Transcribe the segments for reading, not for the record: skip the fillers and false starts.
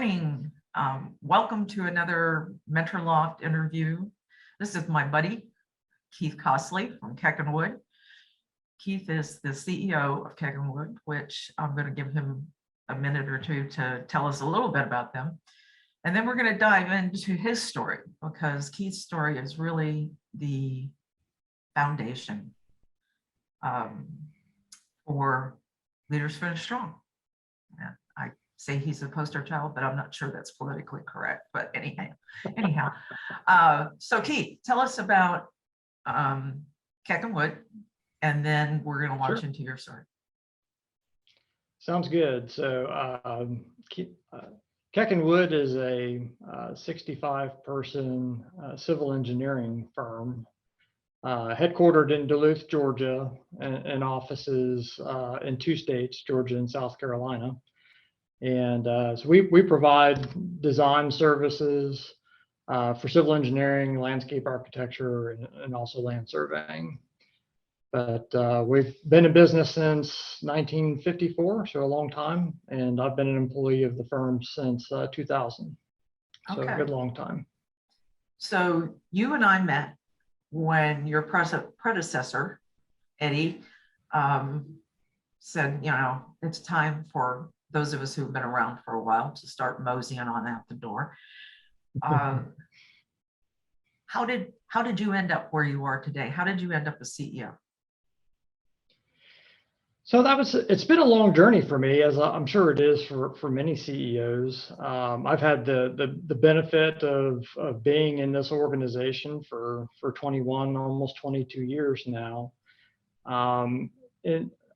morning. Welcome to another MentorLoft interview. This is my buddy, Keith Costley from Keck & Wood. Keith is the CEO of Keck & Wood, which I'm going to give him a minute or two to tell us a little bit about them. And then we're going to dive into his story, because Keith's story is really the foundation for Leaders Finish Strong. And I say he's a poster child, but I'm not sure that's politically correct. But anyhow. So Keith, tell us about Keck & Wood, and then we're going to launch into your story. Sounds good. So Keck & Wood is a 65-person civil engineering firm headquartered in Duluth, Georgia, and offices in 2 states, Georgia and South Carolina. And so we provide design services for civil engineering, landscape architecture, and also land surveying. But we've been in business since 1954, so a long time, and I've been an employee of the firm since 2000, so a good long time. So you and I met when your predecessor, Eddie, said, you know, it's time for those of us who've been around for a while to start moseying on out the door. How did you end up where you are today? How did you end up as CEO? So it's been a long journey for me, as I'm sure it is for many CEOs. I've had the benefit of being in this organization for 21, almost 22 years now.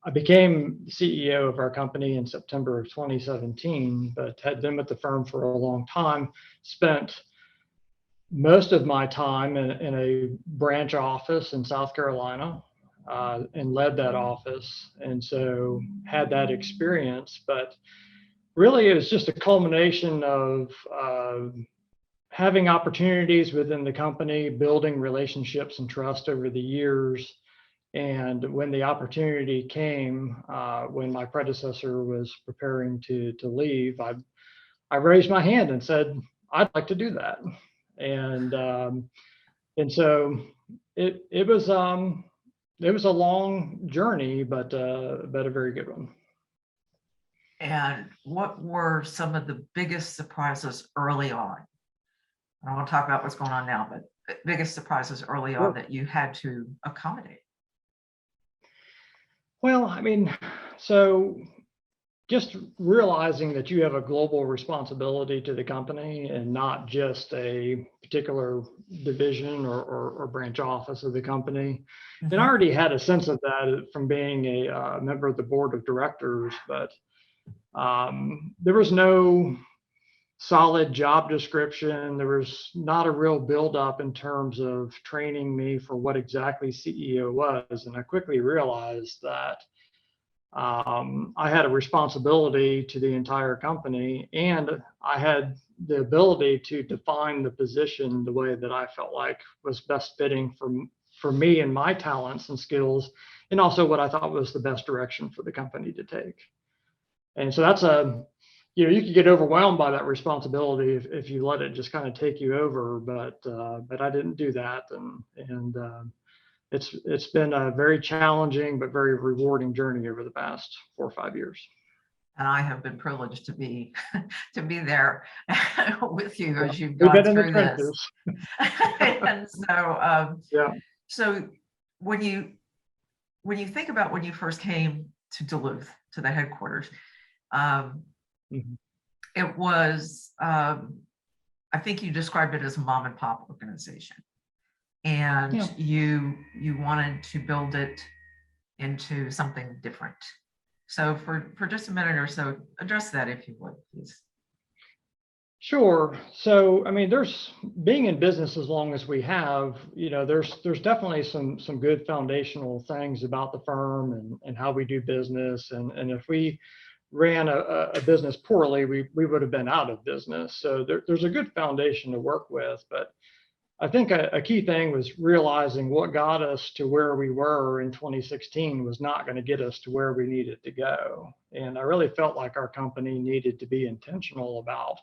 I became CEO of our company in September of 2017, but had been with the firm for a long time, spent most of my time in a branch office in South Carolina, and led that office, and so had that experience. But really, it was just a culmination of having opportunities within the company, building relationships and trust over the years. And when the opportunity came, when my predecessor was preparing to leave, I raised my hand and said, I'd like to do that. And so it was a long journey, but a very good one. And what were some of the biggest surprises early on? I don't want to talk about what's going on now, but biggest surprises early on that you had to accommodate? Well, I mean, so just realizing that you have a global responsibility to the company and not just a particular division or branch office of the company. Mm-hmm. And I already had a sense of that from being a member of the board of directors, but there was no solid job description. There was not a real buildup in terms of training me for what exactly CEO was. And I quickly realized that I had a responsibility to the entire company, and I had the ability to define the position the way that I felt like was best fitting for me and my talents and skills, and also what I thought was the best direction for the company to take. And so that's you can get overwhelmed by that responsibility if you let it just kind of take you over, but I didn't do that, and it's been a very challenging but very rewarding journey over the past 4 or 5 years. And I have been privileged to be there with you as you've gone through this. And so, So when you think about when you first came to Duluth, to the headquarters, it was I think you described it as a mom and pop organization. And you wanted to build it into something different. So for just a minute or so, address that, if you would, please. Sure. So, I mean, there's being in business as long as we have, there's definitely some good foundational things about the firm and how we do business. And if we ran a business poorly, we would have been out of business. So there's a good foundation to work with. But I think a key thing was realizing what got us to where we were in 2016 was not going to get us to where we needed to go. And I really felt like our company needed to be intentional about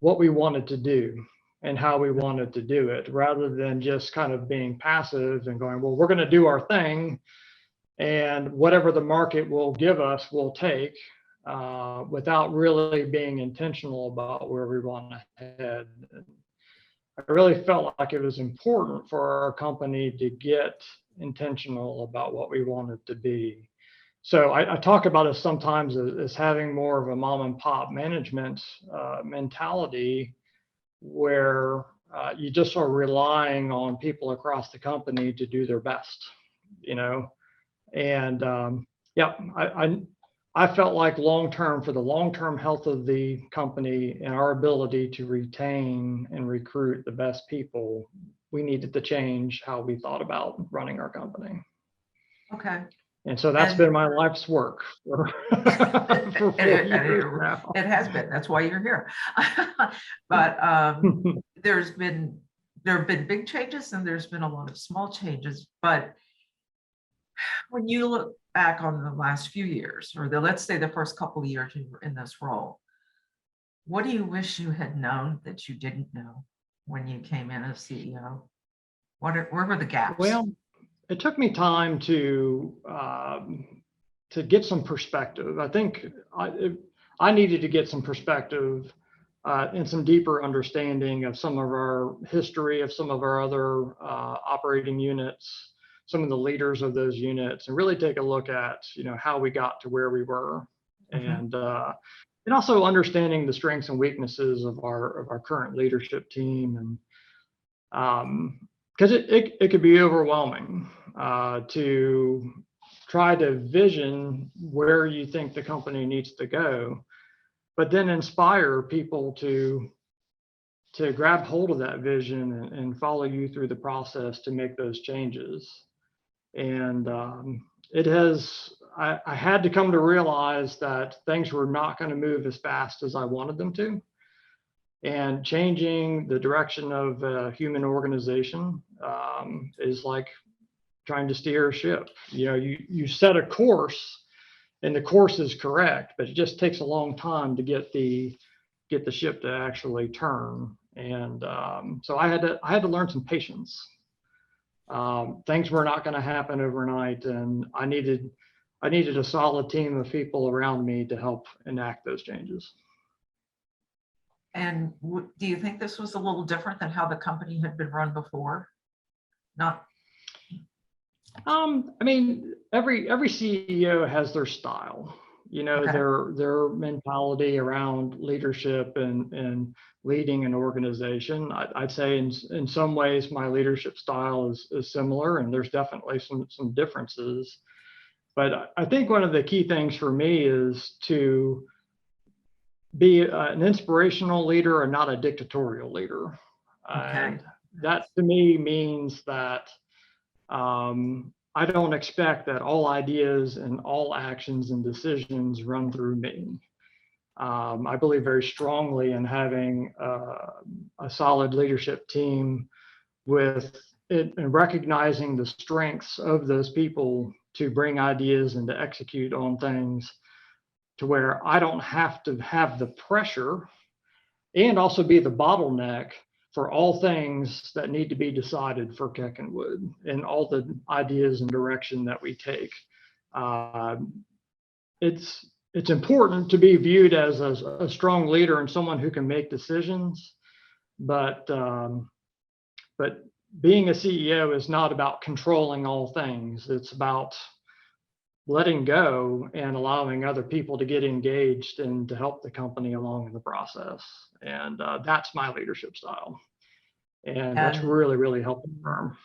what we wanted to do and how we wanted to do it, rather than just kind of being passive and going, well, we're going to do our thing, and whatever the market will give us, we'll take, without really being intentional about where we want to head. I really felt like it was important for our company to get intentional about what we wanted to be. So I talk about it sometimes as having more of a mom and pop management mentality, where you just are relying on people across the company to do their best, you know. And yeah, I felt like for the long-term health of the company and our ability to retain and recruit the best people, we needed to change how we thought about running our company. Okay. And so that's been my life's work for, for 4 years now. It has been. That's why you're here. But there have been big changes, and there's been a lot of small changes. But when you look back on the last few years, or let's say the first couple of years you were in this role, what do you wish you had known that you didn't know when you came in as CEO? Where were the gaps? Well, it took me time to get some perspective. I think I needed to get some perspective and some deeper understanding of some of our history, of some of our other operating units, some of the leaders of those units, and really take a look at, you know, how we got to where we were, and also understanding the strengths and weaknesses of our current leadership team, and because it could be overwhelming to try to vision where you think the company needs to go, but then inspire people to grab hold of that vision and follow you through the process to make those changes. And I had to come to realize that things were not going to move as fast as I wanted them to. And changing the direction of a human organization is like trying to steer a ship. You know, you set a course, and the course is correct, but it just takes a long time to get the ship to actually turn. And so I had to learn some patience. Things were not going to happen overnight, and I needed a solid team of people around me to help enact those changes. And do you think this was a little different than how the company had been run before? Not. I mean, every CEO has their style, you know, their mentality around leadership and leading an organization. I'd say in some ways my leadership style is similar, and there's definitely some differences. But I think one of the key things for me is to be an inspirational leader and not a dictatorial leader. And that to me means that I don't expect that all ideas and all actions and decisions run through me. I believe very strongly in having a solid leadership team with it, and recognizing the strengths of those people to bring ideas and to execute on things, to where I don't have to have the pressure and also be the bottleneck for all things that need to be decided for Keck and Wood and all the ideas and direction that we take. It's important to be viewed as a strong leader and someone who can make decisions, but being a CEO is not about controlling all things. It's about letting go and allowing other people to get engaged and to help the company along in the process. And that's my leadership style. And that's really, really helped the firm.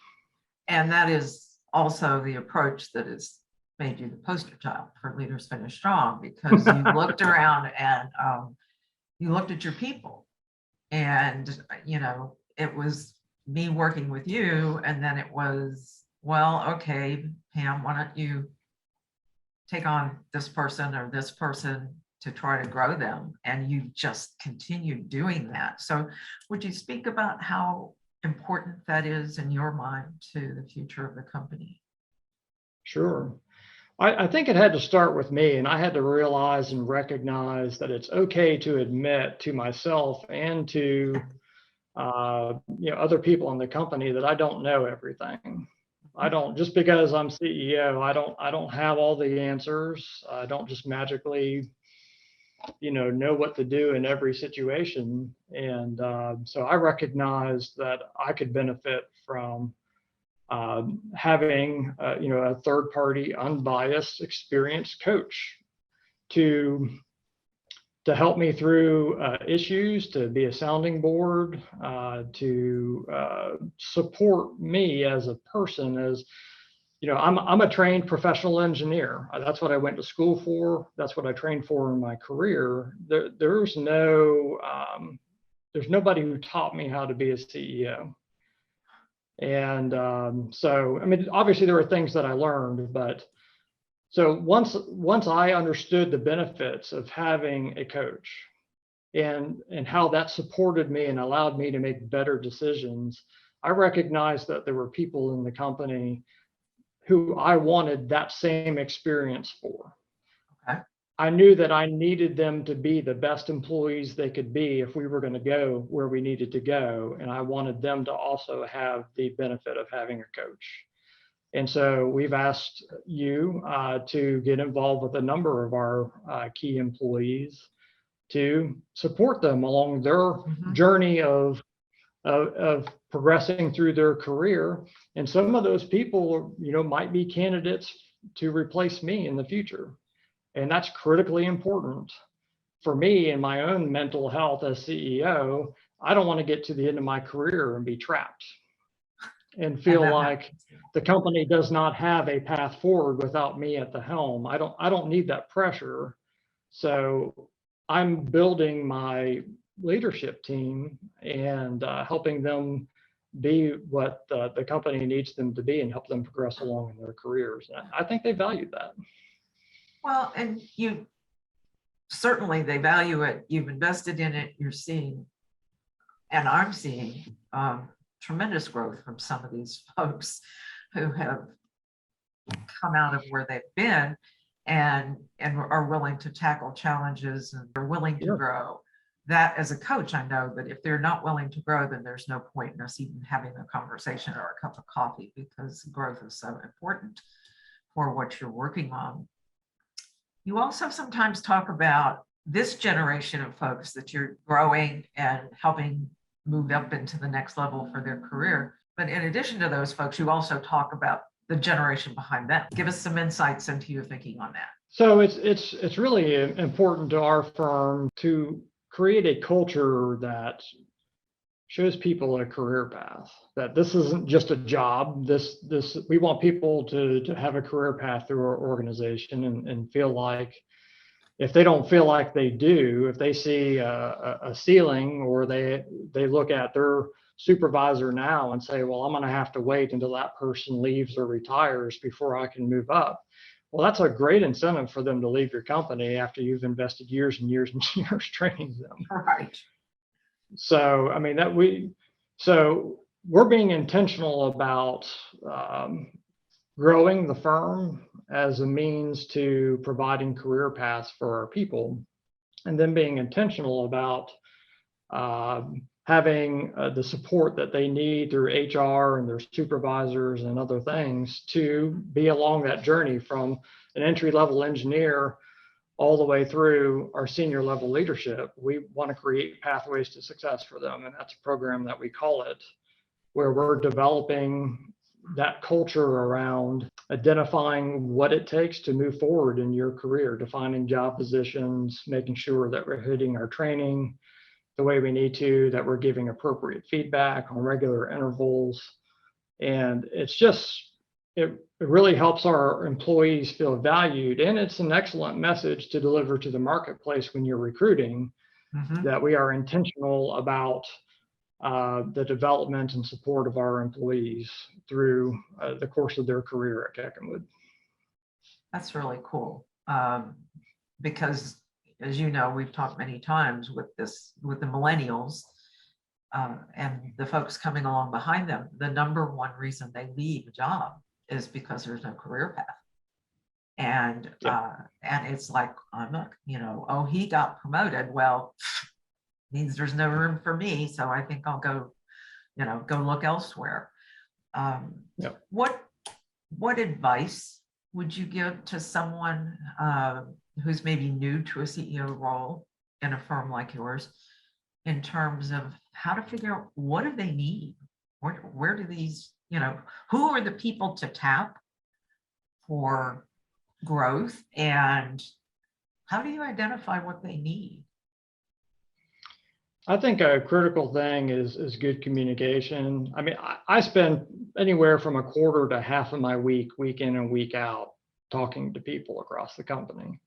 And that is also the approach that has made you the poster child for Leaders Finish Strong, because you looked around and you looked at your people, and, you know, it was me working with you, and then it was, well, okay, Pam, why don't you take on this person or this person to try to grow them, and you just continued doing that. So would you speak about how important that is in your mind to the future of the company? Sure. I think it had to start with me, and I had to realize and recognize that it's okay to admit to myself and to other people in the company that I don't know everything. I don't, just because I'm CEO, I don't have all the answers. I don't just magically know what to do in every situation. And so I recognized that I could benefit from having a third party, unbiased, experienced coach to help me through issues, to be a sounding board, to support me as a person. As I'm a trained professional engineer. That's what I went to school for. That's what I trained for in my career. There's nobody who taught me how to be a CEO. And so, I mean, obviously there were things that I learned, but so once I understood the benefits of having a coach and how that supported me and allowed me to make better decisions, I recognized that there were people in the company who I wanted that same experience for. Okay. I knew that I needed them to be the best employees they could be if we were going to go where we needed to go. And I wanted them to also have the benefit of having a coach. And so we've asked you to get involved with a number of our key employees to support them along their journey of progressing through their career. And some of those people, might be candidates to replace me in the future. And that's critically important for me in my own mental health as CEO. I don't want to get to the end of my career and be trapped and feel like the company does not have a path forward without me at the helm. I don't need that pressure. So I'm building my leadership team and helping them be what the company needs them to be and help them progress along in their careers. And I think they value that. Well, and certainly they value it. You've invested in it. You're seeing, and I'm seeing tremendous growth from some of these folks who have come out of where they've been and are willing to tackle challenges and are willing to grow. That as a coach, I know that if they're not willing to grow, then there's no point in us even having a conversation or a cup of coffee, because growth is so important for what you're working on. You also sometimes talk about this generation of folks that you're growing and helping move up into the next level for their career. But in addition to those folks, you also talk about the generation behind them. Give us some insights into your thinking on that. So it's really important to our firm to create a culture that shows people a career path, that this isn't just a job. We want people to have a career path through our organization and feel like, if they don't feel like they do, if they see a ceiling, or they look at their supervisor now and say, well, I'm going to have to wait until that person leaves or retires before I can move up. Well, that's a great incentive for them to leave your company after you've invested years and years and years training them. Right. So, I mean, we're being intentional about growing the firm as a means to providing career paths for our people, and then being intentional about having the support that they need through HR and their supervisors and other things to be along that journey from an entry-level engineer all the way through our senior level leadership. We want to create pathways to success for them. And that's a program that we call it, where we're developing that culture around identifying what it takes to move forward in your career, defining job positions, making sure that we're hitting our training the way we need to, that we're giving appropriate feedback on regular intervals. And it really helps our employees feel valued. And it's an excellent message to deliver to the marketplace when you're recruiting, that we are intentional about the development and support of our employees through the course of their career at Keckenwood. That's really cool. Because, as you know, we've talked many times with the millennials and the folks coming along behind them. The number one reason they leave a job is because there's no career path. And it's like, I'm not, oh, he got promoted. Well, means there's no room for me. So I think I'll go, go look elsewhere. Yep. What advice would you give to someone who's maybe new to a CEO role in a firm like yours, in terms of how to figure out what do they need? Where do these, who are the people to tap for growth, and how do you identify what they need? I think a critical thing is good communication. I mean, I spend anywhere from a quarter to half of my week in and week out, talking to people across the company.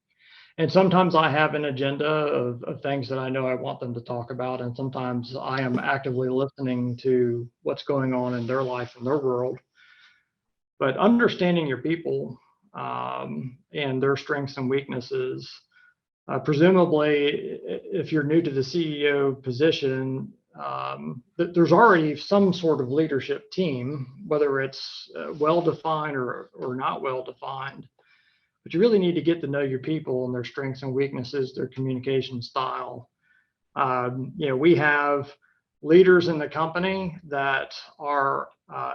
And sometimes I have an agenda of things that I know I want them to talk about. And sometimes I am actively listening to what's going on in their life and their world. But understanding your people and their strengths and weaknesses, presumably, if you're new to the CEO position, there's already some sort of leadership team, whether it's well-defined or not well-defined. But you really need to get to know your people and their strengths and weaknesses, their communication style. We have leaders in the company that are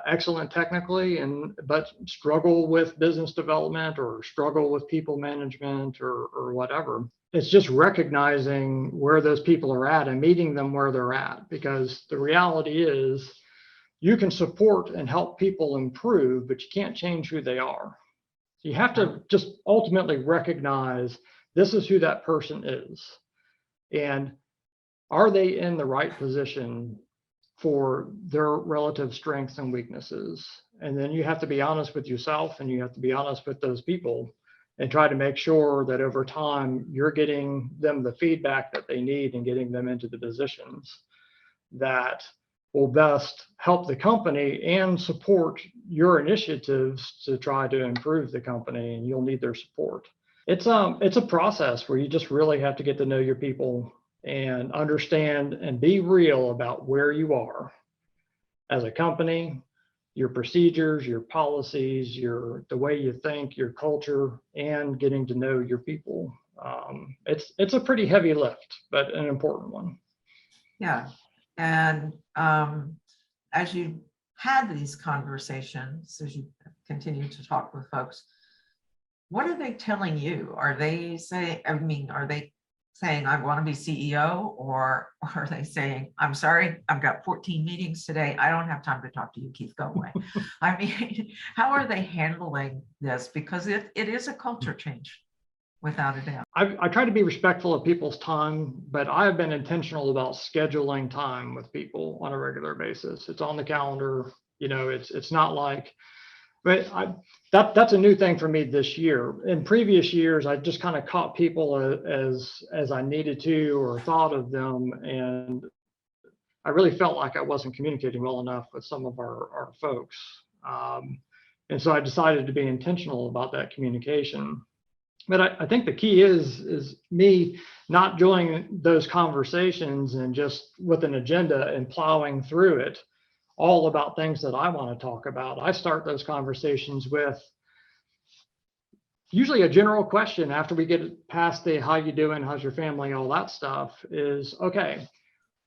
excellent technically, but struggle with business development or struggle with people management or whatever. It's just recognizing where those people are at and meeting them where they're at, because the reality is you can support and help people improve, but you can't change who they are. You have to just ultimately recognize this is who that person is. And are they in the right position for their relative strengths and weaknesses? And then you have to be honest with yourself, and you have to be honest with those people, and try to make sure that over time you're getting them the feedback that they need and getting them into the positions that will best help the company and support your initiatives to try to improve the company, and you'll need their support. It's a process where you just really have to get to know your people and understand and be real about where you are as a company, your procedures, your policies, the way you think, your culture, and getting to know your people. It's a pretty heavy lift, but an important one. Yeah. And as you had these conversations, as you continue to talk with folks, what are they telling you? Are they saying, I want to be CEO, or are they saying, I'm sorry, I've got 14 meetings today, I don't have time to talk to you, Keith, go away? I mean, how are they handling this? Because it is a culture change, without a doubt. I try to be respectful of people's time, but I have been intentional about scheduling time with people on a regular basis. It's on the calendar, it's not like, but that's a new thing for me this year. In previous years, I just kind of caught people as I needed to or thought of them, and I really felt like I wasn't communicating well enough with some of our folks. And so I decided to be intentional about that communication. But I think the key is me not joining those conversations and just with an agenda and plowing through it, all about things that I want to talk about. I start those conversations with usually a general question after we get past the how you doing, how's your family, all that stuff is, okay,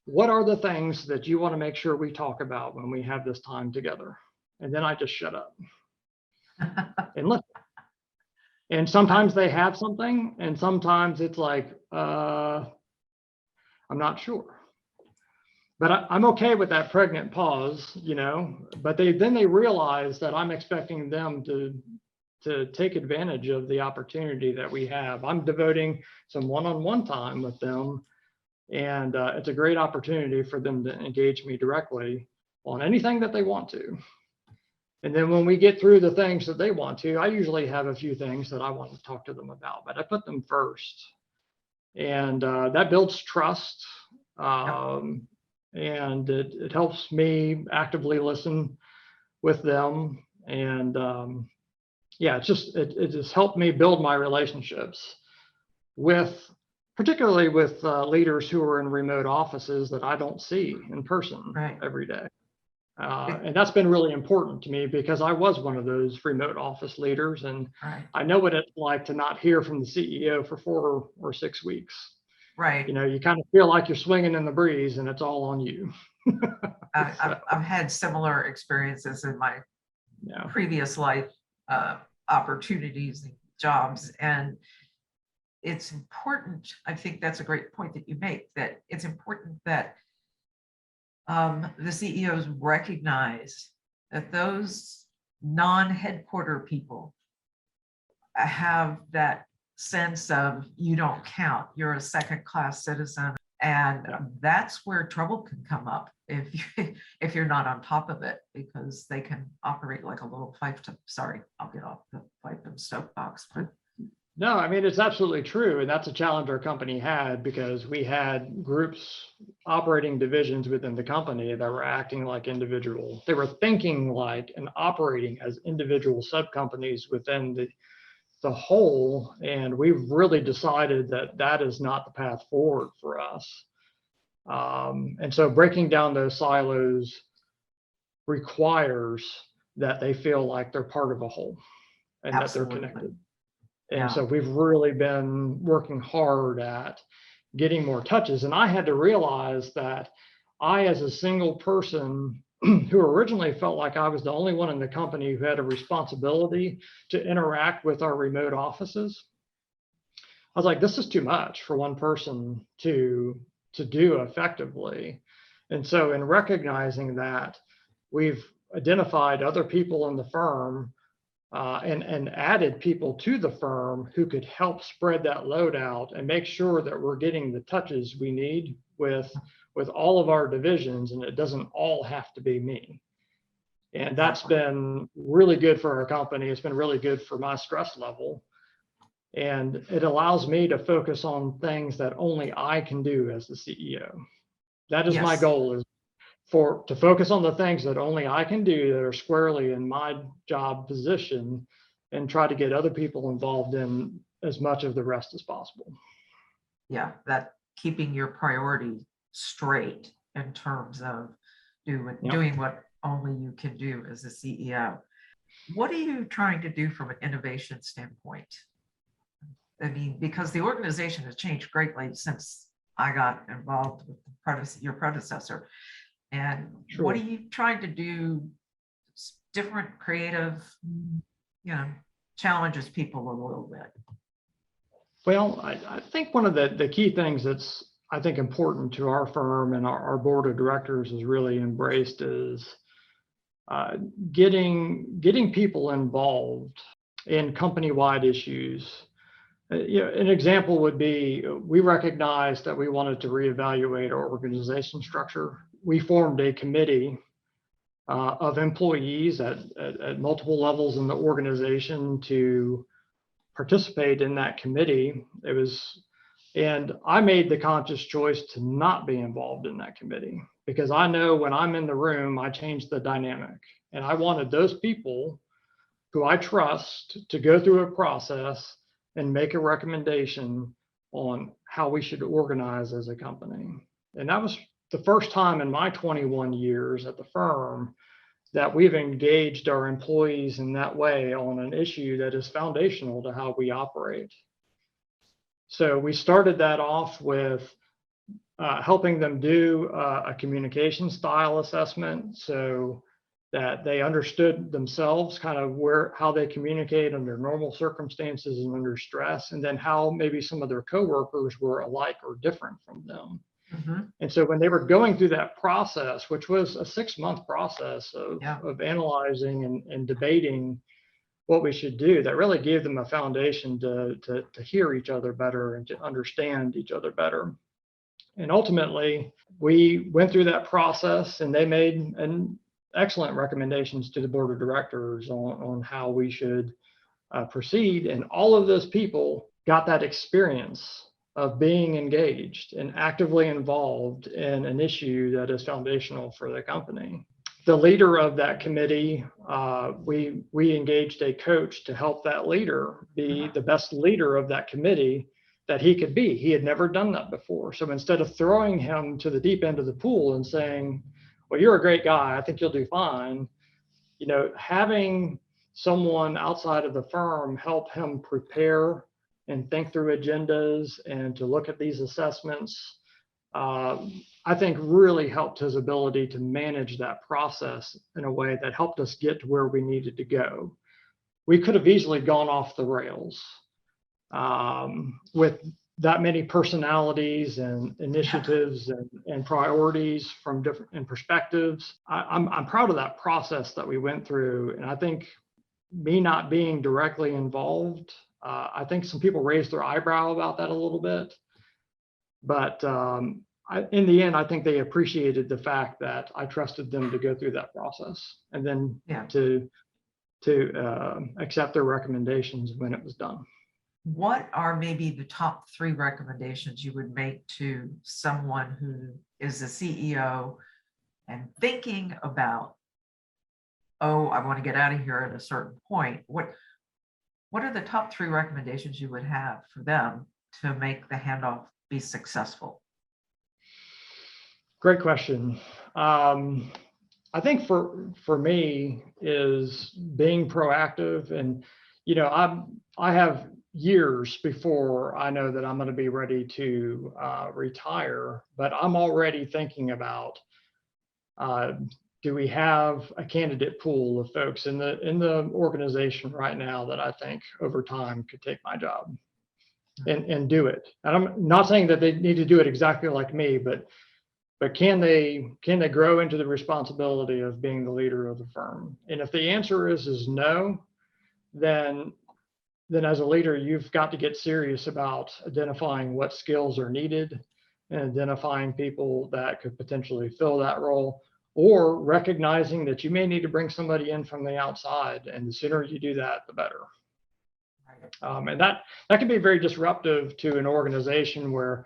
what are the things that you want to make sure we talk about when we have this time together? And then I just shut up and listen. And sometimes they have something, and sometimes it's like, I'm not sure. But I'm okay with that pregnant pause, but then they realize that I'm expecting them to take advantage of the opportunity that we have. I'm devoting some one-on-one time with them, and it's a great opportunity for them to engage me directly on anything that they want to. And then when we get through the things that they want to, I usually have a few things that I want to talk to them about, but I put them first. And that builds trust. And it helps me actively listen with them. And it just helped me build my relationships particularly with leaders who are in remote offices that I don't see in person every day. And that's been really important to me because I was one of those remote office leaders, and Right. I know what it's like to not hear from the CEO for 4 or 6 weeks. Right. You kind of feel like you're swinging in the breeze and it's all on you. I've had similar experiences in my Yeah. previous life, opportunities and jobs. And it's important. I think that's a great point that you make, that it's important that the CEOs recognize that those non-headquarter people have that sense of you don't count, you're a second-class citizen. And that's where trouble can come up if you're not on top of it, because they can operate like a little sorry, I'll get off the pipe and soapbox, but No, I mean, it's absolutely true. And that's a challenge our company had, because we had groups, operating divisions within the company that were acting like individuals. They were thinking like and operating as individual sub-companies within the whole. And we've really decided that that is not the path forward for us. And so breaking down those silos requires that they feel like they're part of a whole and that they're connected. And so we've really been working hard at getting more touches. And I had to realize that I, as a single person who originally felt like I was the only one in the company who had a responsibility to interact with our remote offices, I was like, this is too much for one person to do effectively. And so in recognizing that, we've identified other people in the firm and added people to the firm who could help spread that load out and make sure that we're getting the touches we need with all of our divisions, and it doesn't all have to be me. And that's been really good for our company. It's been really good for my stress level. And it allows me to focus on things that only I can do as the CEO. That is my goal, is to focus on the things that only I can do that are squarely in my job position, and try to get other people involved in as much of the rest as possible. Yeah, that keeping your priority straight in terms of doing what only you can do as a CEO. What are you trying to do from an innovation standpoint? I mean, because the organization has changed greatly since I got involved with your predecessor. And what are you trying to do different, creative, challenges people a little bit? Well, I think one of the key things that's, I think, important to our firm and our board of directors has really embraced is getting people involved in company-wide issues. An example would be, we recognized that we wanted to reevaluate our organization structure. We formed a committee of employees at multiple levels in the organization to participate in that committee. And I made the conscious choice to not be involved in that committee, because I know when I'm in the room, I change the dynamic. And I wanted those people who I trust to go through a process and make a recommendation on how we should organize as a company. And that was the first time in my 21 years at the firm that we've engaged our employees in that way on an issue that is foundational to how we operate. So we started that off with helping them do a communication style assessment, so that they understood themselves, kind of how they communicate under normal circumstances and under stress, and then how maybe some of their coworkers were alike or different from them. Mm-hmm. And so when they were going through that process, which was a 6-month process of analyzing and debating what we should do, that really gave them a foundation to hear each other better and to understand each other better. And ultimately, we went through that process, and they made excellent recommendations to the board of directors on how we should proceed. And all of those people got that experience of being engaged and actively involved in an issue that is foundational for the company. The leader of that committee, we engaged a coach to help that leader be the best leader of that committee that he could be. He had never done that before. So instead of throwing him to the deep end of the pool and saying, well, you're a great guy. I think you'll do fine. Having someone outside of the firm help him prepare and think through agendas and to look at these assessments, I think really helped his ability to manage that process in a way that helped us get to where we needed to go. We could have easily gone off the rails with that many personalities and initiatives and priorities from different perspectives. I'm proud of that process that we went through. And I think me not being directly involved, I think some people raised their eyebrow about that a little bit. But in the end, I think they appreciated the fact that I trusted them to go through that process and then to accept their recommendations when it was done. What are maybe the top 3 recommendations you would make to someone who is a CEO and thinking about, oh, I want to get out of here at a certain point? What are the top 3 recommendations you would have for them to make the handoff be successful? Great question. I think for me is being proactive, and I have years before I know that I'm going to be ready to retire, but I'm already thinking about do we have a candidate pool of folks in the organization right now that I think over time could take my job and do it. And I'm not saying that they need to do it exactly like me, but can they grow into the responsibility of being the leader of the firm? And if the answer is no, then as a leader, you've got to get serious about identifying what skills are needed and identifying people that could potentially fill that role, or recognizing that you may need to bring somebody in from the outside. And the sooner you do that, the better. And that can be very disruptive to an organization where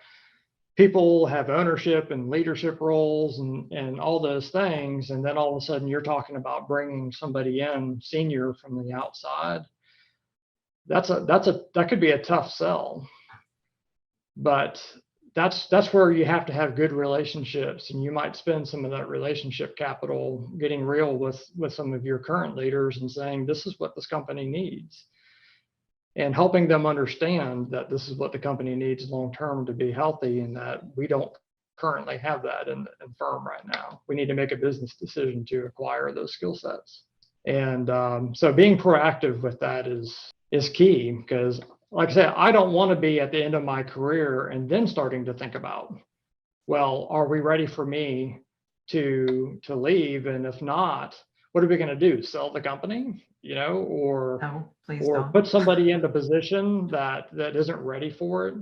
people have ownership and leadership roles and all those things. And then all of a sudden you're talking about bringing somebody in senior from the outside. That could be a tough sell, but that's where you have to have good relationships, and you might spend some of that relationship capital getting real with some of your current leaders and saying, this is what this company needs, and helping them understand that this is what the company needs long-term to be healthy, and that we don't currently have that in the firm right now. We need to make a business decision to acquire those skill sets. And so being proactive with that is key, because like I said, I don't want to be at the end of my career and then starting to think about, well, are we ready for me to leave? And if not, what are we going to do? Sell the company, or No, please don't. put somebody in the position that isn't ready for it?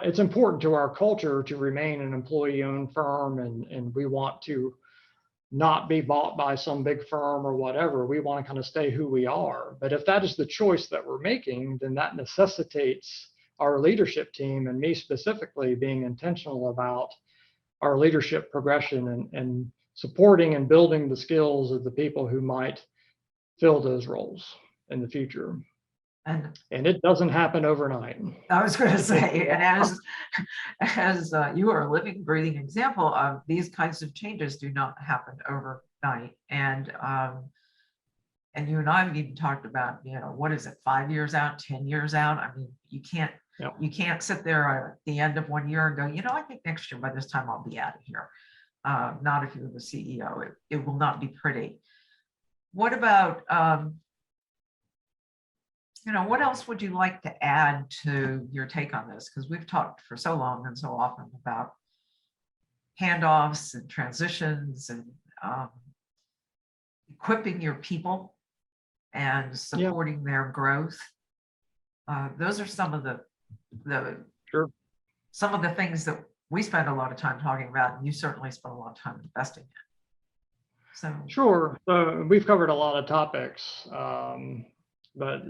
It's important to our culture to remain an employee-owned firm, and we want to not be bought by some big firm or whatever. We want to kind of stay who we are. But if that is the choice that we're making, then that necessitates our leadership team, and me specifically, being intentional about our leadership progression and supporting and building the skills of the people who might fill those roles in the future. And it doesn't happen overnight. I was going to say, and as you are a living, breathing example of these kinds of changes do not happen overnight. And you and I have even talked about, what is it, 5 years out, 10 years out? I mean, you can't sit there at the end of 1 year and go, I think next year by this time I'll be out of here. Not if you're the CEO. It will not be pretty. What about what else would you like to add to your take on this? Because we've talked for so long and so often about handoffs and transitions and equipping your people and supporting their growth. Those are some of the some of the things that we spend a lot of time talking about, and you certainly spend a lot of time investing in. So sure. So we've covered a lot of topics, but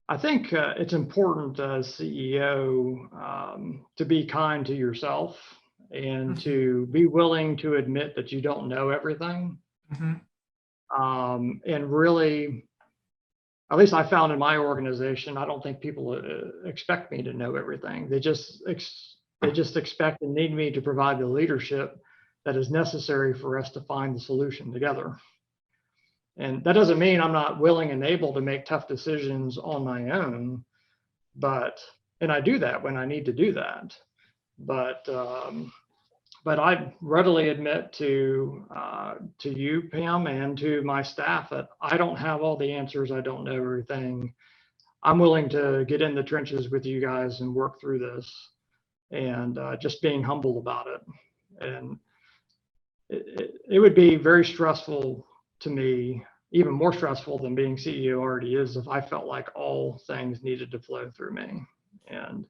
I think it's important as CEO to be kind to yourself and to be willing to admit that you don't know everything. And really, at least I found in my organization, I don't think people expect me to know everything. They just expect and need me to provide the leadership that is necessary for us to find the solution together. And that doesn't mean I'm not willing and able to make tough decisions on my own, and I do that when I need to do that. But I readily admit to you, Pam, and to my staff that I don't have all the answers. I don't know everything. I'm willing to get in the trenches with you guys and work through this, and just being humble about it. And it would be very stressful to me, even more stressful than being CEO already is, if I felt like all things needed to flow through me. And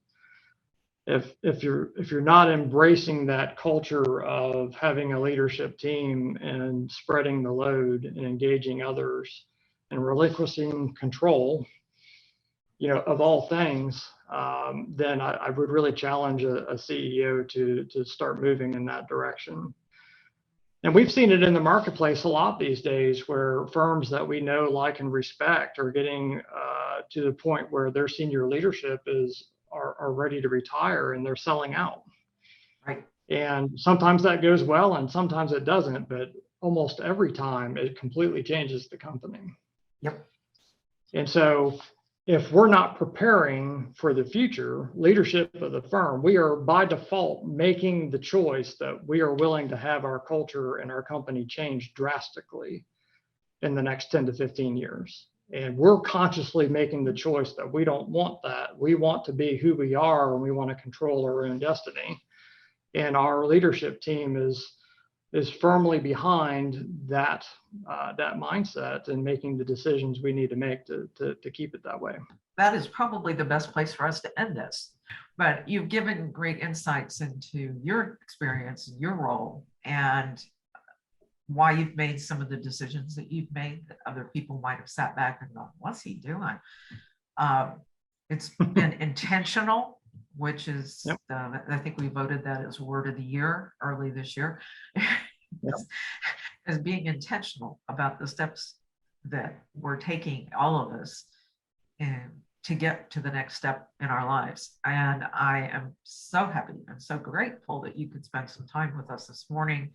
if you're not embracing that culture of having a leadership team and spreading the load and engaging others and relinquishing control, of all things, then I would really challenge a CEO to start moving in that direction. And we've seen it in the marketplace a lot these days, where firms that we know, like, and respect are getting to the point where their senior leadership are ready to retire and they're selling out. Right. And sometimes that goes well and sometimes it doesn't, but almost every time it completely changes the company. Yep. And so if we're not preparing for the future leadership of the firm, we are by default making the choice that we are willing to have our culture and our company change drastically in the next 10 to 15 years. And we're consciously making the choice that we don't want that. We want to be who we are and we want to control our own destiny. And our leadership team is firmly behind that mindset and making the decisions we need to make to keep it that way. That is probably the best place for us to end this. But you've given great insights into your experience and your role and why you've made some of the decisions that you've made that other people might have sat back and gone, what's he doing? It's been intentional, which is, yep. I think we voted that as word of the year early this year, Yep. as being intentional about the steps that we're taking, all of us, and to get to the next step in our lives. And I am so happy and so grateful that you could spend some time with us this morning